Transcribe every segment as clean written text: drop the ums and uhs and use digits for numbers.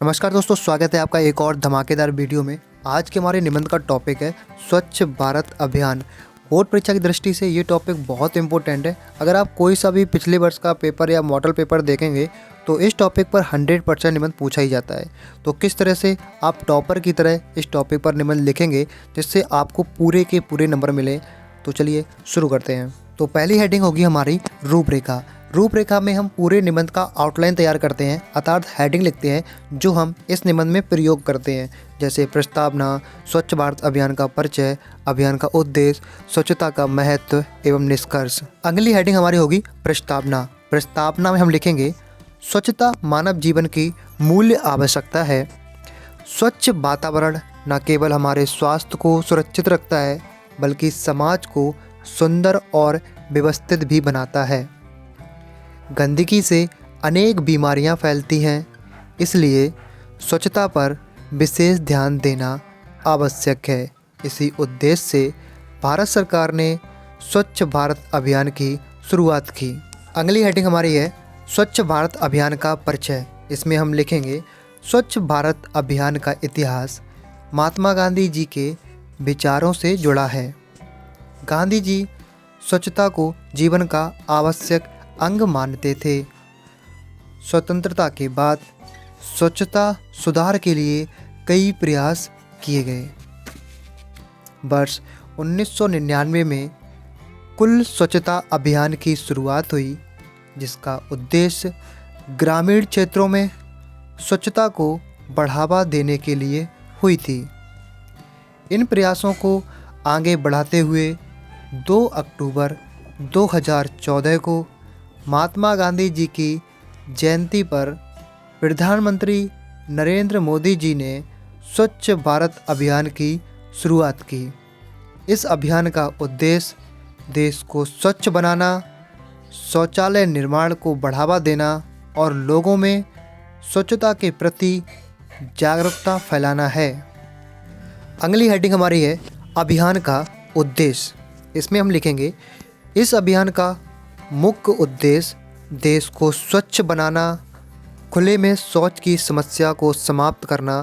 नमस्कार दोस्तों, स्वागत है आपका एक और धमाकेदार वीडियो में। आज के हमारे निबंध का टॉपिक है स्वच्छ भारत अभियान। बोर्ड परीक्षा की दृष्टि से ये टॉपिक बहुत इंपॉर्टेंट है। अगर आप कोई सा भी पिछले वर्ष का पेपर या मॉडल पेपर देखेंगे तो इस टॉपिक पर 100% निबंध पूछा ही जाता है। तो किस तरह से आप टॉपर की तरह इस टॉपिक पर निबंध लिखेंगे जिससे आपको पूरे के पूरे नंबर मिले, तो चलिए शुरू करते हैं। तो पहली हेडिंग होगी हमारी रूपरेखा। रूपरेखा में हम पूरे निबंध का आउटलाइन तैयार करते हैं, अर्थात हेडिंग लिखते हैं जो हम इस निबंध में प्रयोग करते हैं, जैसे प्रस्तावना, स्वच्छ भारत अभियान का परिचय, अभियान का उद्देश्य, स्वच्छता का महत्व एवं निष्कर्ष। अगली हेडिंग हमारी होगी प्रस्तावना। प्रस्तावना में हम लिखेंगे स्वच्छता मानव जीवन की मूल्य आवश्यकता है। स्वच्छ वातावरण न केवल हमारे स्वास्थ्य को सुरक्षित रखता है बल्कि समाज को सुंदर और व्यवस्थित भी बनाता है। गंदगी से अनेक बीमारियां फैलती हैं, इसलिए स्वच्छता पर विशेष ध्यान देना आवश्यक है। इसी उद्देश्य से भारत सरकार ने स्वच्छ भारत अभियान की शुरुआत की। अगली हेडिंग हमारी है स्वच्छ भारत अभियान का परिचय। इसमें हम लिखेंगे स्वच्छ भारत अभियान का इतिहास महात्मा गांधी जी के विचारों से जुड़ा है। गांधी जी स्वच्छता को जीवन का आवश्यक अंग मानते थे। स्वतंत्रता के बाद स्वच्छता सुधार के लिए कई प्रयास किए गए। वर्ष 1999 में कुल स्वच्छता अभियान की शुरुआत हुई, जिसका उद्देश्य ग्रामीण क्षेत्रों में स्वच्छता को बढ़ावा देने के लिए हुई थी। इन प्रयासों को आगे बढ़ाते हुए 2 अक्टूबर 2014 को महात्मा गांधी जी की जयंती पर प्रधानमंत्री नरेंद्र मोदी जी ने स्वच्छ भारत अभियान की शुरुआत की। इस अभियान का उद्देश्य देश को स्वच्छ बनाना, शौचालय निर्माण को बढ़ावा देना और लोगों में स्वच्छता के प्रति जागरूकता फैलाना है। अगली हेडिंग हमारी है अभियान का उद्देश्य। इसमें हम लिखेंगे इस अभियान का मुख्य उद्देश्य देश को स्वच्छ बनाना, खुले में शौच की समस्या को समाप्त करना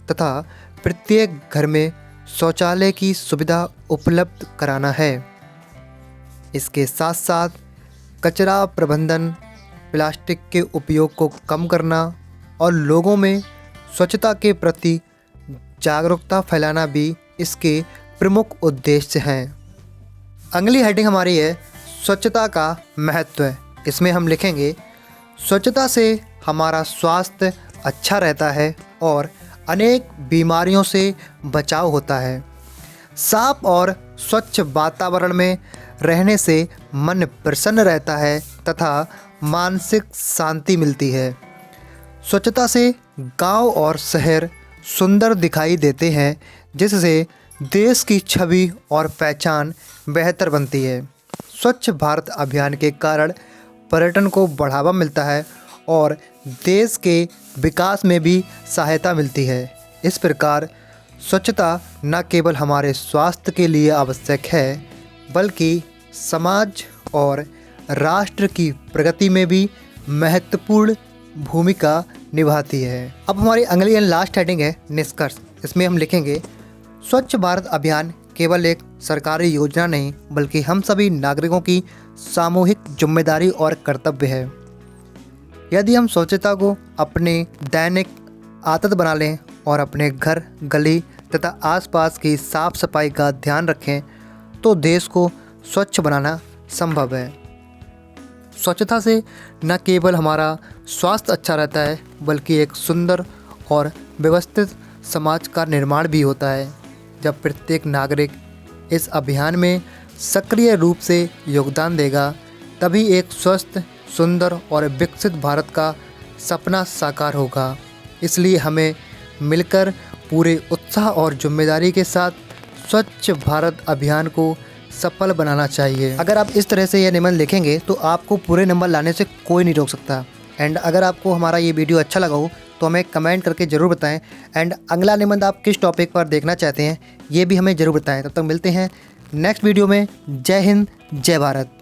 तथा प्रत्येक घर में शौचालय की सुविधा उपलब्ध कराना है। इसके साथ साथ कचरा प्रबंधन, प्लास्टिक के उपयोग को कम करना और लोगों में स्वच्छता के प्रति जागरूकता फैलाना भी इसके प्रमुख उद्देश्य हैं। अगली हेडिंग हमारी है स्वच्छता का महत्व। इसमें हम लिखेंगे स्वच्छता से हमारा स्वास्थ्य अच्छा रहता है और अनेक बीमारियों से बचाव होता है। साफ और स्वच्छ वातावरण में रहने से मन प्रसन्न रहता है तथा मानसिक शांति मिलती है। स्वच्छता से गांव और शहर सुंदर दिखाई देते हैं, जिससे देश की छवि और पहचान बेहतर बनती है। स्वच्छ भारत अभियान के कारण पर्यटन को बढ़ावा मिलता है और देश के विकास में भी सहायता मिलती है। इस प्रकार स्वच्छता न केवल हमारे स्वास्थ्य के लिए आवश्यक है बल्कि समाज और राष्ट्र की प्रगति में भी महत्वपूर्ण भूमिका निभाती है। अब हमारी अगली एंड लास्ट हेडिंग है निष्कर्ष। इसमें हम लिखेंगे स्वच्छ भारत अभियान केवल एक सरकारी योजना नहीं बल्कि हम सभी नागरिकों की सामूहिक जिम्मेदारी और कर्तव्य है। यदि हम स्वच्छता को अपने दैनिक आदत बना लें और अपने घर, गली तथा आसपास की साफ सफाई का ध्यान रखें तो देश को स्वच्छ बनाना संभव है। स्वच्छता से न केवल हमारा स्वास्थ्य अच्छा रहता है बल्कि एक सुंदर और व्यवस्थित समाज का निर्माण भी होता है। जब प्रत्येक नागरिक इस अभियान में सक्रिय रूप से योगदान देगा तभी एक स्वस्थ, सुंदर और विकसित भारत का सपना साकार होगा। इसलिए हमें मिलकर पूरे उत्साह और जिम्मेदारी के साथ स्वच्छ भारत अभियान को सफल बनाना चाहिए। अगर आप इस तरह से यह निबंध लिखेंगे तो आपको पूरे नंबर लाने से कोई नहीं रोक सकता। एंड अगर आपको हमारा ये वीडियो अच्छा लगा हो तो हमें कमेंट करके ज़रूर बताएं। एंड अगला निबंध आप किस टॉपिक पर देखना चाहते हैं ये भी हमें ज़रूर बताएं। तब तक मिलते हैं नेक्स्ट वीडियो में। जय हिंद, जय भारत।